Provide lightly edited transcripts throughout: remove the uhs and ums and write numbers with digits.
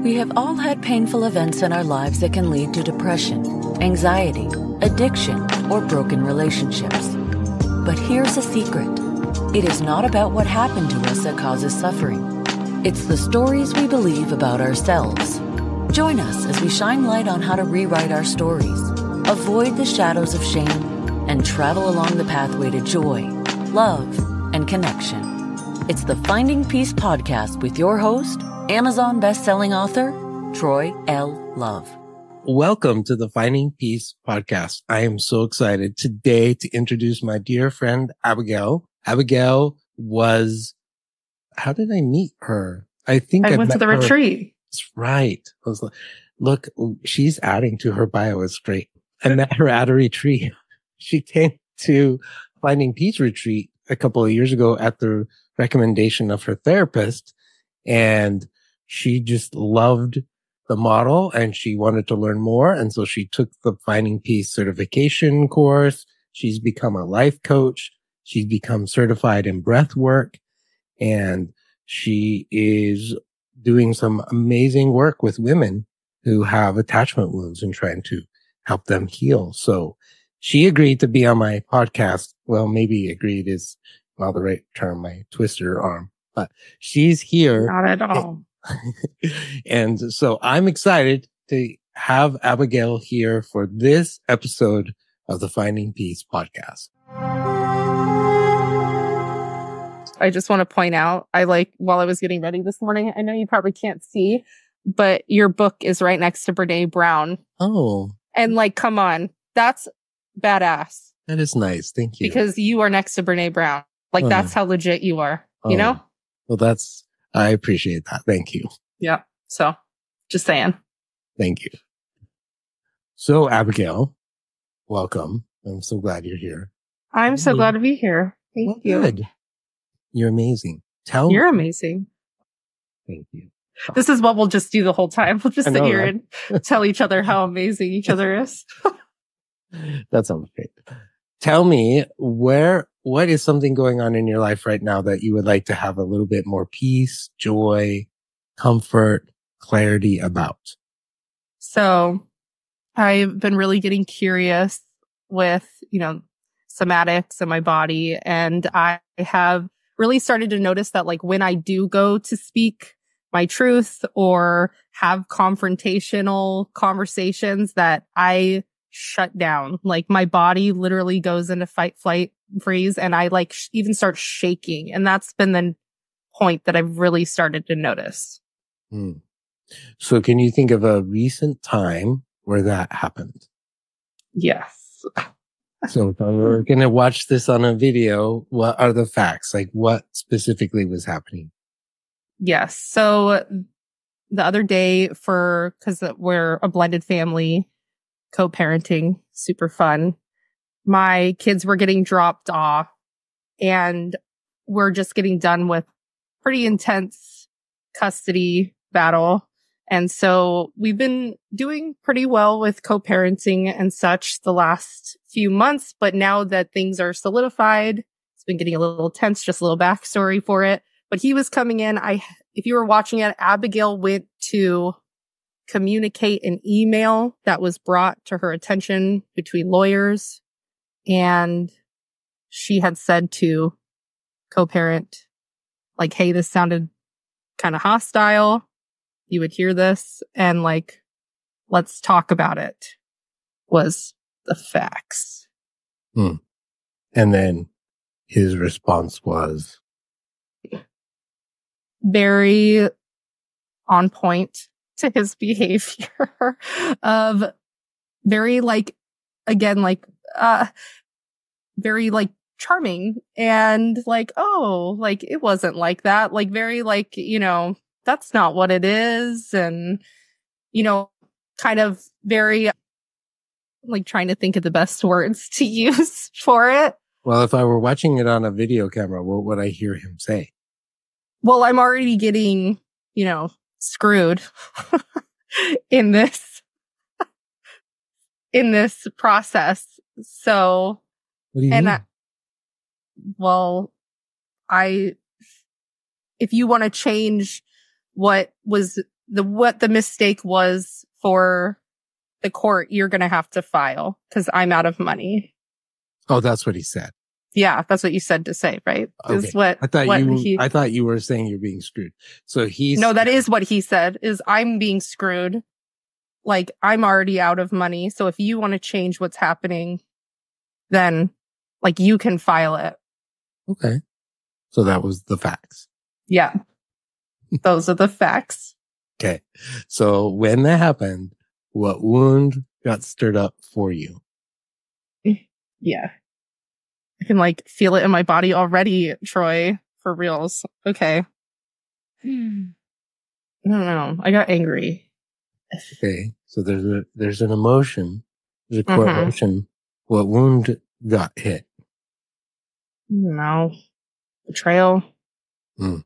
We have all had painful events in our lives that can lead to depression, anxiety, addiction, or broken relationships. But here's a secret. It is not about what happened to us that causes suffering. It's the stories we believe about ourselves. Join us as we shine light on how to rewrite our stories, avoid the shadows of shame, and travel along the pathway to joy, love, and connection. It's the Finding Peace podcast with your host, Amazon best-selling author, Troy L. Love. Welcome to the Finding Peace podcast. I am so excited today to introduce my dear friend, Abigail. Abigail was, how did I meet her? I went to the retreat. That's right. I was like, look, she's adding to her bio. It's great. I met her at a retreat. She came to Finding Peace retreat a couple of years ago at the recommendation of her therapist. And she just loved the model and she wanted to learn more. And so she took the Finding Peace certification course. She's become a life coach. She's become certified in breath work. And she is doing some amazing work with women who have attachment wounds and trying to help them heal. So she agreed to be on my podcast. Well, maybe agreed is not the right term. I twisted her arm, but she's here. Not at all. And so I'm excited to have Abigail here for this episode of the Finding Peace podcast. I just want to point out, while I was getting ready this morning, I know you probably can't see, but your book is right next to Brene Brown. Oh. And come on, that's badass. That is nice. Thank you. Because you are next to Brene Brown. That's how legit you are, you know? Well, I appreciate that. Thank you. Yeah. So just saying. Thank you. So Abigail, welcome. I'm so glad you're here. I'm so glad to be here. Thank you. Good. You're amazing. You're amazing. Thank you. This is what we'll just do the whole time. We'll just sit here and tell each other how amazing each other is. That sounds great. Tell me, what is something going on in your life right now that you would like to have a little bit more peace, joy, comfort, clarity about? So I've been really getting curious with, somatics in my body. And I have really started to notice that when I do go to speak my truth or have confrontational conversations that I shut down. My body literally goes into fight, flight, freeze, and I even start shaking. And that's been the point that I've really started to notice. So can you think of a recent time where that happened? Yes. So if I were going to watch this on a video, what are the facts? What specifically was happening? Yes. So the other day because we're a blended family, co-parenting, super fun. My kids were getting dropped off and we're just getting done with pretty intense custody battle. And so we've been doing pretty well with co-parenting and such the last few months. But now that things are solidified, it's been getting a little tense, just a little backstory for it. But he was coming in. If you were watching it, Abigail went to communicate an email that was brought to her attention between lawyers. And she had said to co-parent, hey, this sounded kind of hostile. You would hear this and let's talk about it was the facts. And then his response was very on point to his behavior of very very charming and it wasn't like that. Very that's not what it is. And, kind of very trying to think of the best words to use for it. Well, if I were watching it on a video camera, what would I hear him say? Well, I'm already getting, screwed in this process. So, what do you mean? If you want to change what was what the mistake was for the court, you're going to have to file because I'm out of money. Oh, that's what he said. Yeah, that's what you said to say, right? Okay. Is what I thought what I thought you were saying you're being screwed. So No, that is what he said, is I'm being screwed. Like, I'm already out of money. So if you want to change what's happening, then like you can file it. Okay. So that was the facts. Yeah. Those are the facts. Okay. So when that happened, what wound got stirred up for you? Yeah. I can like feel it in my body already, Troy, for reals. Okay. I don't know. I got angry. Okay. So there's an emotion. There's a core emotion. What wound got hit? No. Betrayal. How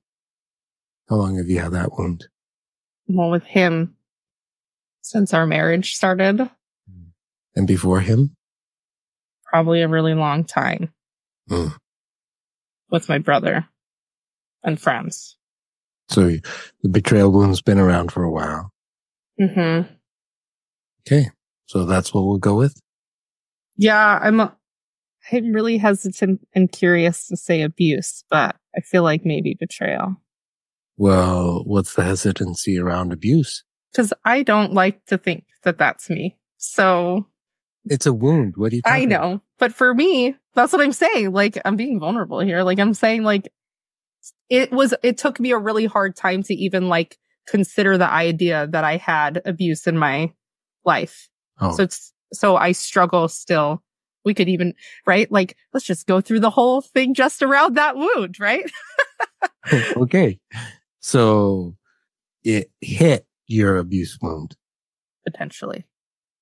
long have you had that wound? Well, with him since our marriage started. And before him? Probably a really long time. With my brother and friends. So the betrayal wound's been around for a while. Okay. So that's what we'll go with? Yeah, I'm really hesitant and curious to say abuse, but I feel like maybe betrayal. Well, what's the hesitancy around abuse? Because I don't like to think that that's me. So it's a wound. What do you talking about? I know. But for me, that's what I'm saying. Like, I'm being vulnerable here. Like, I'm saying, like, it took me a really hard time to even, like, consider the idea that I had abuse in my life. Oh. So I struggle still. We could even, right? Like, let's just go through the whole thing just around that wound, right? Okay. So it hit your abuse wound. Potentially.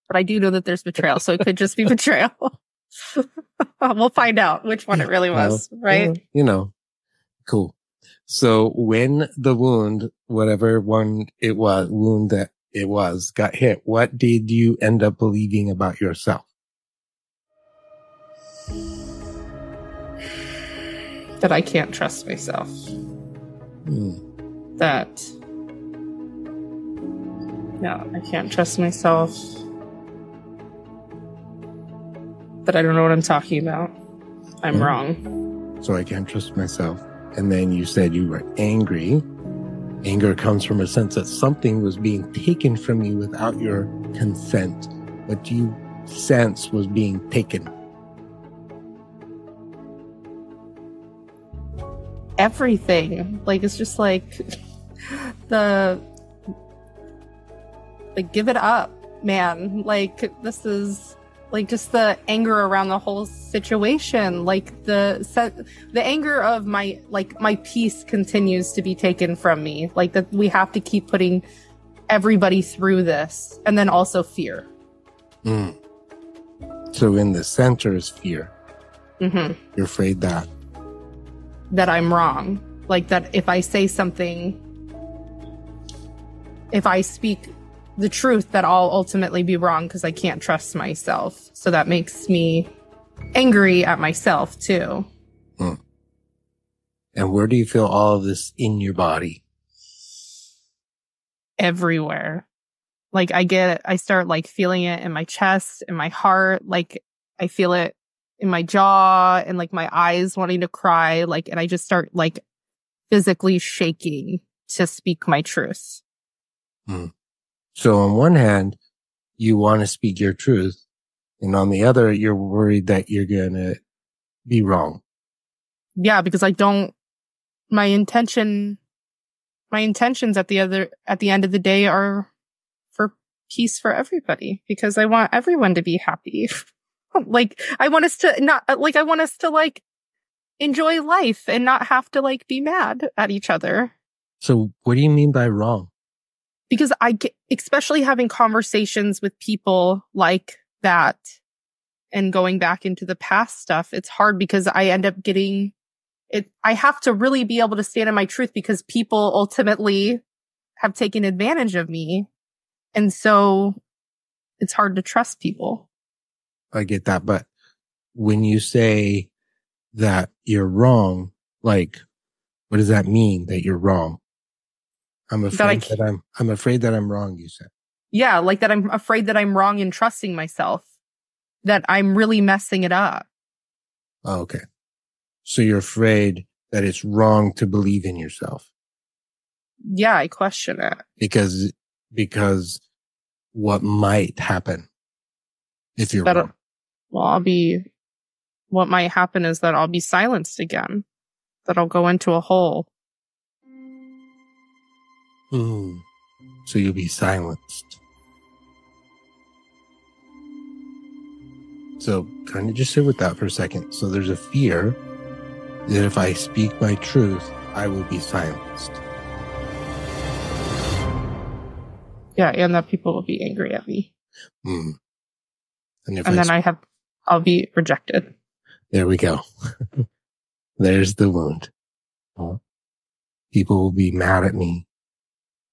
But I do know that there's betrayal, so it could just be betrayal. We'll find out which one it really was, right? Cool. So when the wound, whatever one it was, wound that it was, got hit, what did you end up believing about yourself? That I can't trust myself. That, yeah, I can't trust myself. That I don't know what I'm talking about. I'm wrong. So I can't trust myself. And then you said you were angry. Anger comes from a sense that something was being taken from you without your consent. What do you sense was being taken? Everything. Like, it's just like give it up, man. Like, this is like just the anger around the whole situation. Like the anger of my peace continues to be taken from me. Like that we have to keep putting everybody through this. And then also fear. So in the center is fear. You're afraid that I'm wrong. Like that if I say something, if I speak the truth, that I'll ultimately be wrong because I can't trust myself. So that makes me angry at myself too. And where do you feel all of this in your body? Everywhere. Like I start like feeling it in my chest, in my heart. Like I feel it in my jaw and like my eyes wanting to cry. Like, and I just start like physically shaking to speak my truth. So on one hand, you want to speak your truth. And on the other, you're worried that you're going to be wrong. Yeah, because my intentions at the end of the day are for peace for everybody, because I want everyone to be happy. Like, I want us to enjoy life and not have to like be mad at each other. So what do you mean by wrong? Because especially having conversations with people like that and going back into the past stuff, it's hard because I end up getting it. I have to really be able to stand in my truth because people ultimately have taken advantage of me. And so it's hard to trust people. I get that. But when you say that you're wrong, like, what does that mean that you're wrong? I'm afraid I'm afraid that I'm wrong, you said. Yeah, like that I'm afraid that I'm wrong in trusting myself, that I'm really messing it up. Oh, okay. So you're afraid that it's wrong to believe in yourself. Yeah, I question it. Because what might happen if you're wrong? Well, what might happen is that I'll be silenced again, that I'll go into a hole. So you'll be silenced. So kind of just sit with that for a second. So there's a fear that if I speak my truth, I will be silenced. Yeah, and that people will be angry at me. And then I'll be rejected. There we go. There's the wound. People will be mad at me.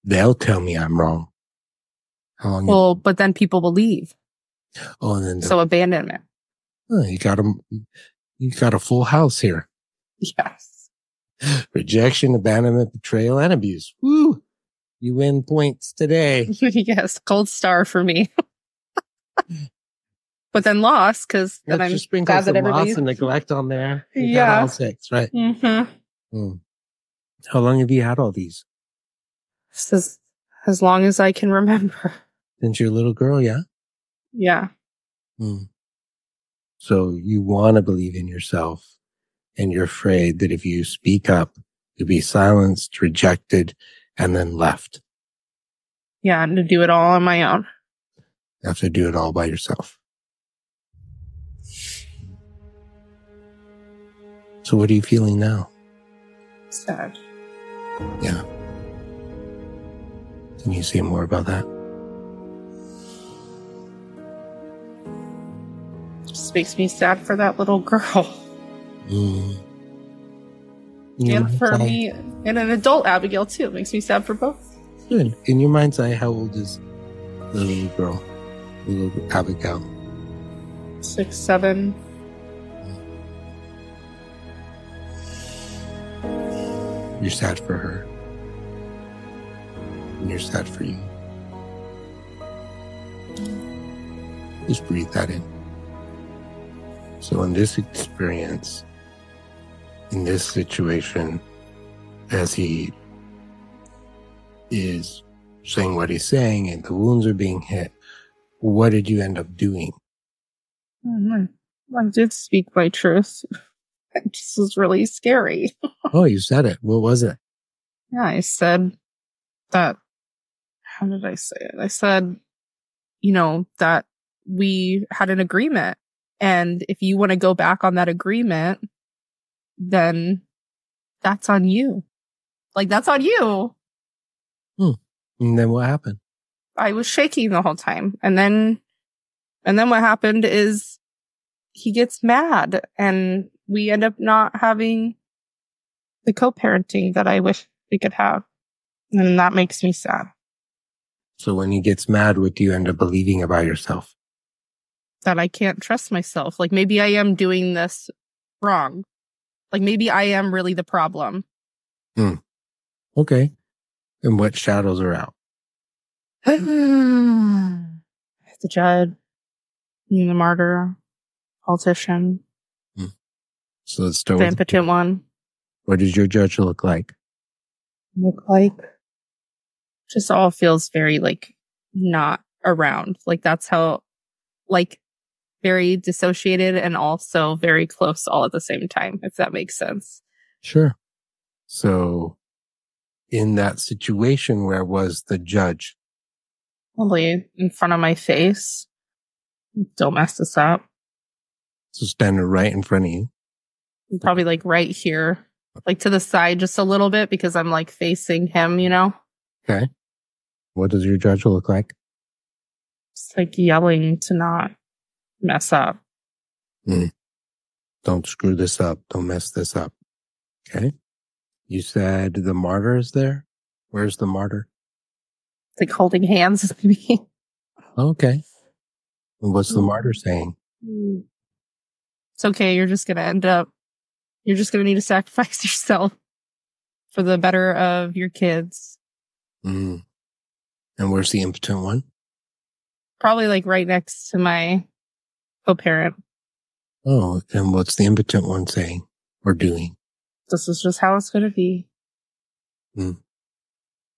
They'll tell me I'm wrong. But then people will leave. Oh, and then so abandonment. Oh, you got a full house here. Yes. Rejection, abandonment, betrayal, and abuse. Woo! You win points today. Yes, gold star for me. But then loss, because then I'm just sprinkle some loss and neglect on there. You got all 6, right? Mm-hmm. How long have you had all these? As long as I can remember. Since you're a little girl, yeah? Yeah. So you want to believe in yourself, and you're afraid that if you speak up, you'll be silenced, rejected, and then left. Yeah, and to do it all on my own. You have to do it all by yourself. So what are you feeling now? Sad. Yeah. Can you say more about that? Just makes me sad for that little girl. And for me, and an adult Abigail too. It makes me sad for both. Good. In your mind's eye, how old is the little girl, the little Abigail? 6, 7. You're sad for her. And you're sad for you. Just breathe that in. So in this experience, in this situation, as he is saying what he's saying and the wounds are being hit, what did you end up doing? I did speak my truth. It just was really scary. Oh, you said it. What was it? Yeah, I said that. How did I say it? I said, that we had an agreement. And if you want to go back on that agreement, then that's on you. Like, that's on you. And then what happened? I was shaking the whole time. And then what happened is he gets mad and we end up not having the co-parenting that I wish we could have. And that makes me sad. So when he gets mad, what do you end up believing about yourself? That I can't trust myself. Like, maybe I am doing this wrong. Like, maybe I am really the problem. Okay. And what shadows are out? The judge, the martyr, politician. So let's start the with impotent one. What does your judge look like? Just all feels very, not around. Like, that's how, very dissociated and also very close all at the same time, if that makes sense. Sure. So in that situation, where was the judge? Probably in front of my face. Don't mess this up. So standing right in front of you. Probably right here, to the side just a little bit because I'm facing him, Okay. What does your judge look like? Just yelling to not mess up. Don't screw this up. Don't mess this up. Okay. You said the martyr is there. Where's the martyr? Holding hands with me. Okay. And what's the martyr saying? It's okay. You're just going to need to sacrifice yourself for the better of your kids. Mm. And where's the impotent one? Probably like right next to my co-parent. Oh, and what's the impotent one saying or doing? This is just how it's going to be.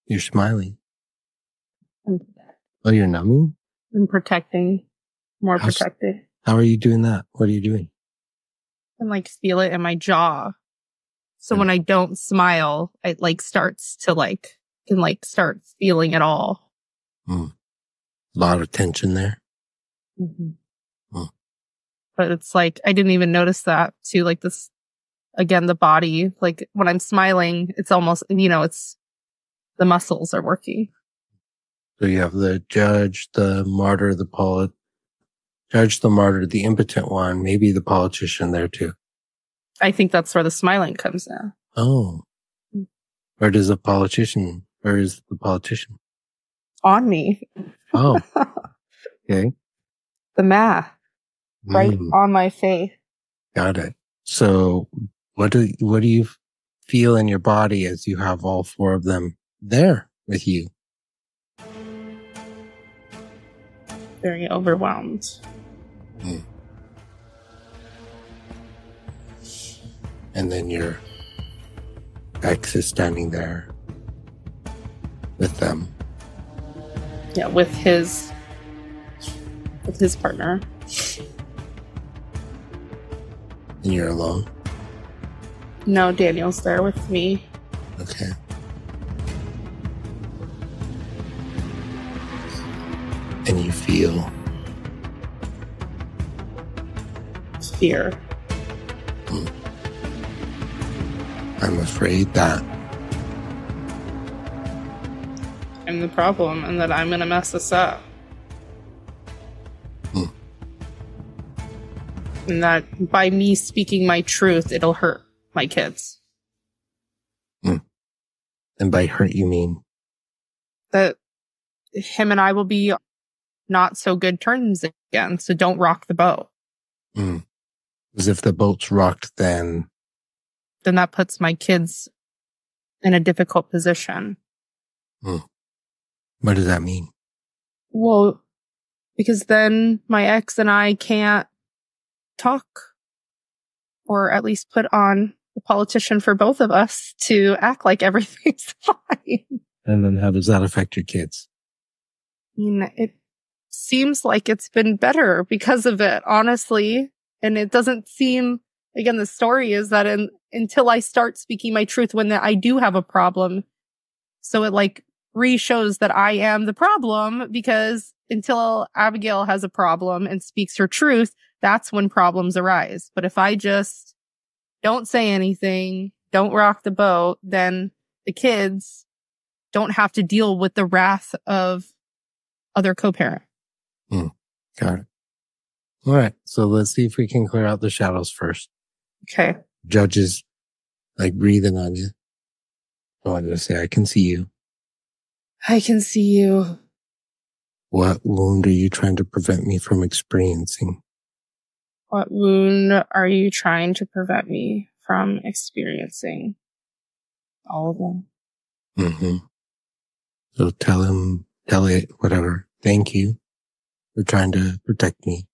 You're smiling. And, Oh, you're numbing? and protecting. More protecting. How are you doing that? What are you doing? And like feel it in my jaw. So when I don't smile, it like starts to like, can like start feeling it all. A lot of tension there. But it's like, I didn't even notice that too. Like this, again, the body, like when I'm smiling, it's almost, it's the muscles are working. So you have the judge, the martyr, judge, the martyr, the impotent one, maybe the politician there too. I think that's where the smiling comes in. Oh. Where is the politician? On me. Oh. Okay. The math. Right on my face. Got it. So what do you feel in your body as you have all four of them there with you? Very overwhelmed. And then your ex is standing there with them. Yeah, with his partner. And you're alone? No, Daniel's there with me. Okay. And you feel fear. I'm afraid that I'm the problem and that I'm going to mess this up. And that by me speaking my truth, it'll hurt my kids. And by hurt, you mean? That him and I will be not so good terms again. So don't rock the boat. Because if the boat's rocked, then that puts my kids in a difficult position. What does that mean? Well, because then my ex and I can't talk, or at least put on the politician for both of us to act like everything's fine. And then how does that affect your kids? I mean, it seems like it's been better because of it, honestly. And it doesn't seem, again, the story is that until I start speaking my truth when I do have a problem. So it like re-shows that I am the problem, because until Abigail has a problem and speaks her truth, that's when problems arise. But if I just don't say anything, don't rock the boat, then the kids don't have to deal with the wrath of other co-parent. Got it. All right. So let's see if we can clear out the shadows first. Okay. Judges like breathing on you. I wanted to say, I can see you. I can see you. What wound are you trying to prevent me from experiencing? What wound are you trying to prevent me from experiencing? All of them. So tell it, whatever. Thank you for trying to protect me.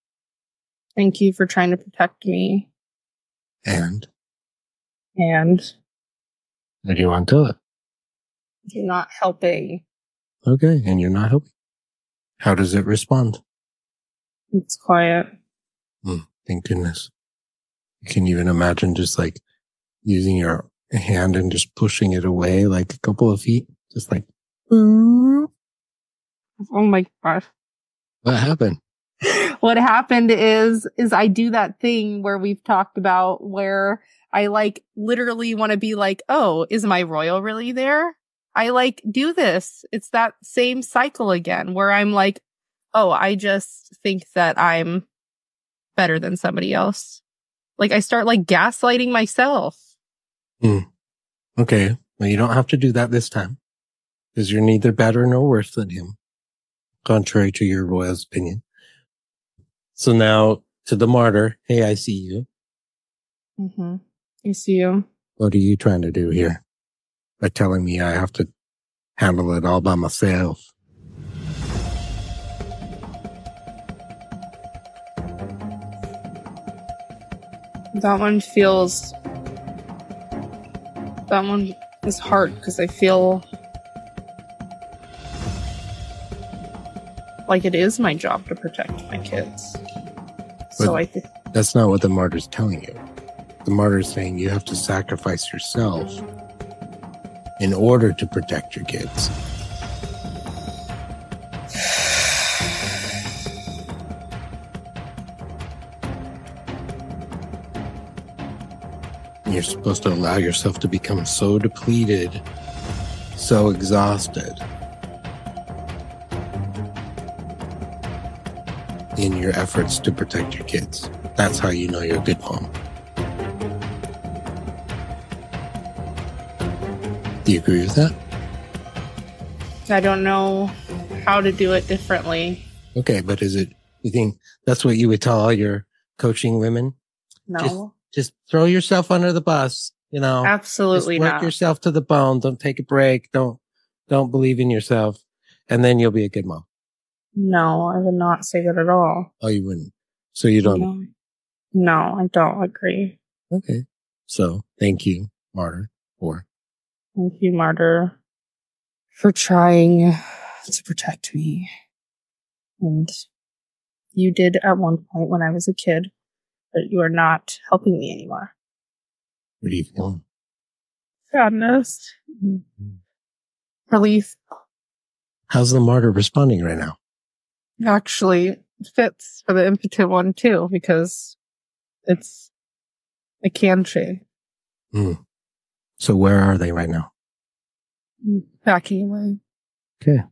Thank you for trying to protect me. And? What do you want to tell it? You're not helping. Okay, and you're not helping. How does it respond? It's quiet. Thank goodness. You can even imagine just like using your hand and just pushing it away like a couple of feet. Just like, oh my gosh. What happened? What happened is I do that thing where we've talked about where I like literally want to be like, oh, is my royal really there? I like do this. It's that same cycle again where I'm like, oh, I just think that I'm better than somebody else. Like I start like gaslighting myself. Okay. Well, you don't have to do that this time because you're neither better nor worse than him, contrary to your royal's opinion. So now to the martyr. Hey, I see you. I see you. What are you trying to do here by telling me I have to handle it all by myself. That one is hard because I feel like it is my job to protect my kids. So I think that's not what the martyr's telling you. The martyr's saying you have to sacrifice yourself in order to protect your kids. You're supposed to allow yourself to become so depleted, so exhausted in your efforts to protect your kids. That's how you know you're a good mom. Do you agree with that? I don't know how to do it differently. Okay, but you think that's what you would tell all your coaching women? No. Just throw yourself under the bus, Absolutely just work not. yourself to the bone. Don't take a break. Don't believe in yourself. And then you'll be a good mom. No, I would not say that at all. Oh, you wouldn't. So you don't. No, I don't agree. Okay. So thank you, Martyr, Thank you, Martyr, for trying to protect me. And you did at one point when I was a kid, but you are not helping me anymore. What are you feeling? Sadness. Relief. How's the Martyr responding right now? Actually fits for the impotent one too, because it's a can shade. So where are they right now? Backing away. Okay.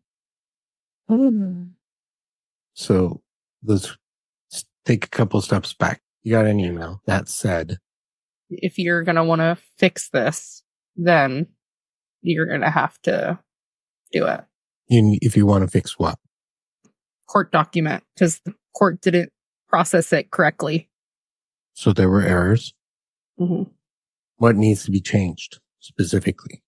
So let's take a couple steps back. You got an email that said, if you're going to want to fix this, then you're going to have to do it. If you want to fix what? Court document, because the court didn't process it correctly. So there were errors. Mm-hmm. What needs to be changed specifically?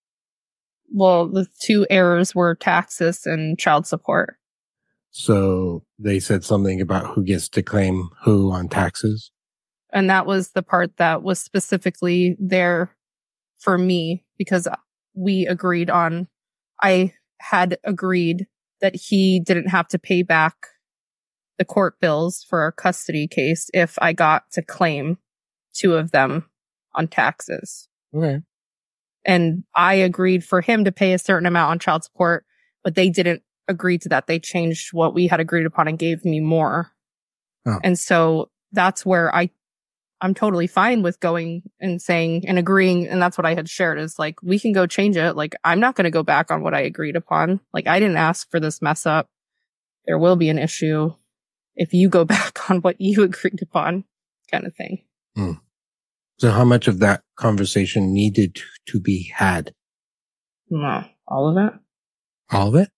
Well, the two errors were taxes and child support. So they said something about who gets to claim who on taxes. And that was the part that was specifically there for me, because I had agreed that he didn't have to pay back the court bills for our custody case if I got to claim two of them on taxes. Okay. And I agreed for him to pay a certain amount on child support, but they didn't agree to that. They changed what we had agreed upon and gave me more. Oh. And so that's where I'm totally fine with going and saying and agreeing. And that's what I had shared is like, we can go change it. Like, I'm not going to go back on what I agreed upon. Like, I didn't ask for this mess up. There will be an issue if you go back on what you agreed upon, kind of thing. So how much of that conversation needed to be had? No, all of it. All of it?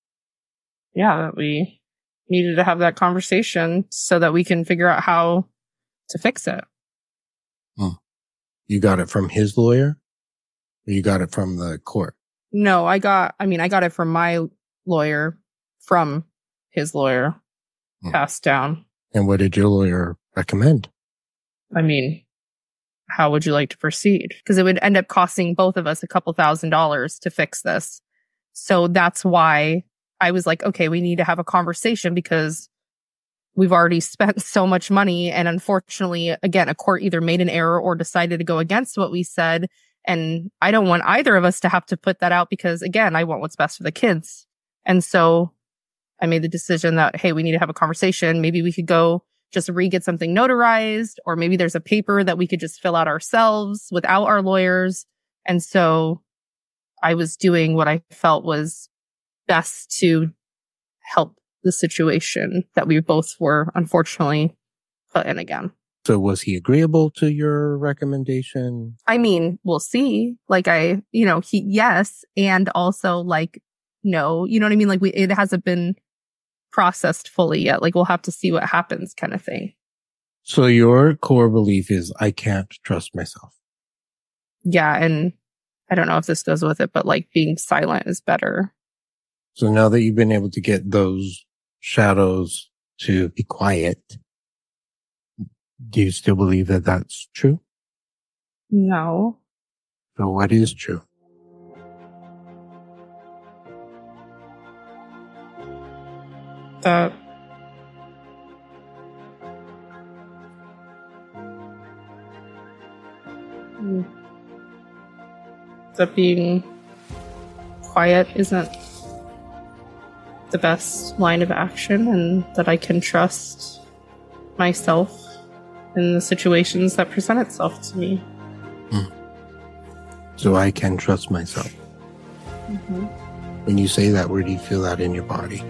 Yeah, that we needed to have that conversation so that we can figure out how to fix it. You got it from his lawyer? Or you got it from the court? No, I got it from my lawyer, from his lawyer, passed down. And what did your lawyer recommend? How would you like to proceed? Because it would end up costing both of us a couple $1,000s to fix this. So that's why I was like, okay, we need to have a conversation because we've already spent so much money. And unfortunately, again, a court either made an error or decided to go against what we said. And I don't want either of us to have to put that out because, again, I want what's best for the kids. And so I made the decision that, hey, we need to have a conversation. Maybe we could go just get something notarized, or maybe there's a paper that we could just fill out ourselves without our lawyers. And so I was doing what I felt was best to help the situation that we both were unfortunately put in again. So was he agreeable to your recommendation? We'll see. Yes. And also no, you know what I mean? It hasn't been processed fully yet. We'll have to see what happens kind of thing. So your core belief is I can't trust myself. Yeah. And I don't know if this goes with it, but being silent is better So now that you've been able to get those shadows to be quiet, do you still believe that that's true? No. So what is true? That being quiet isn't the best line of action, and that I can trust myself in the situations that present itself to me. So I can trust myself. Mm-hmm. When you say that, where do you feel that in your body?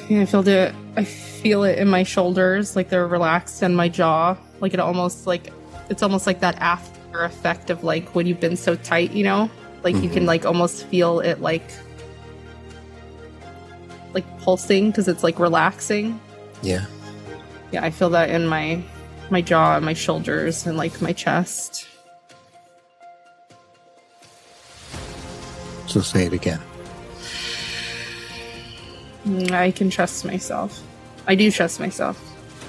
Yeah, I feel it in my shoulders, like they're relaxed, and my jaw, like it's almost like that after effect of like when you've been so tight, you know, like you can like almost feel it like pulsing because it's like relaxing. Yeah. Yeah, I feel that in my jaw and my shoulders and like my chest. So say it again. I can trust myself. I do trust myself.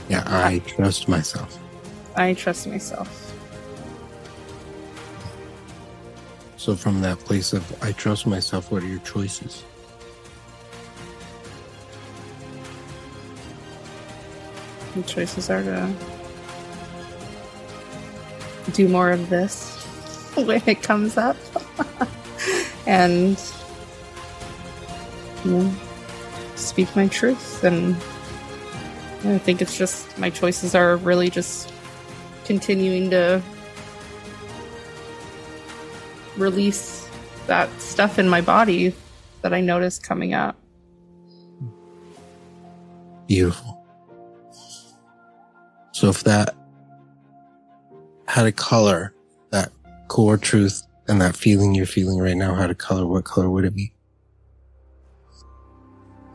Yeah, I trust myself. I trust myself. So from that place of I trust myself, what are your choices? The choices are to do more of this when it comes up. And speak my truth. And I think it's just my choices are really just continuing to release that stuff in my body that I notice coming up. Beautiful. So if that had a color, that core truth and that feeling you're feeling right now had a color, what color would it be?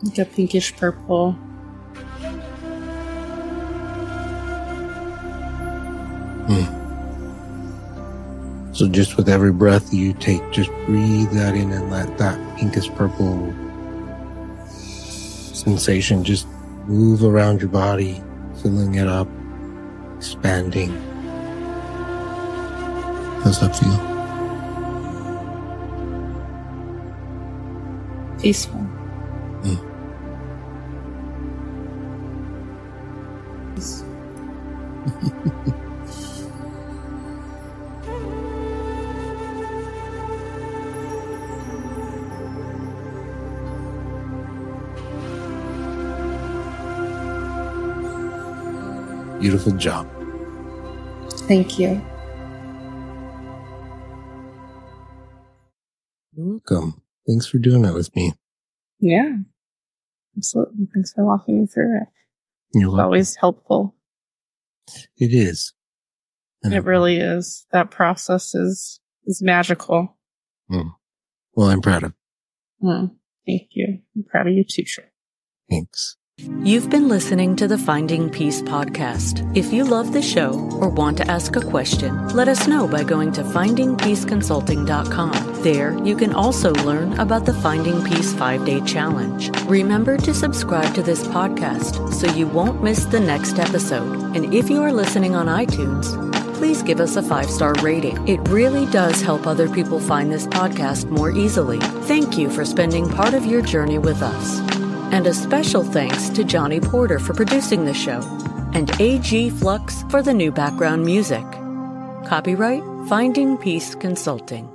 Like a pinkish purple. So just with every breath you take, just breathe that in and let that pinkish purple sensation just move around your body, filling it up, expanding. How's that feel? Peaceful. Beautiful job. Thank you. You're welcome. Thanks for doing that with me. Yeah, absolutely. Thanks for walking me through it. You're It's welcome. always helpful. It is. And It really is. That process is magical. well, I'm proud of it. Thank you. I'm proud of you too, Shay. Thanks. You've been listening to the Finding Peace podcast. If you love the show or want to ask a question, let us know by going to findingpeaceconsulting.com. There, you can also learn about the Finding Peace 5-Day Challenge. Remember to subscribe to this podcast so you won't miss the next episode. And if you are listening on iTunes, please give us a 5-star rating. It really does help other people find this podcast more easily. Thank you for spending part of your journey with us. And a special thanks to Johnny Porter for producing the show, and A.G. Flux for the new background music. Copyright Finding Peace Consulting.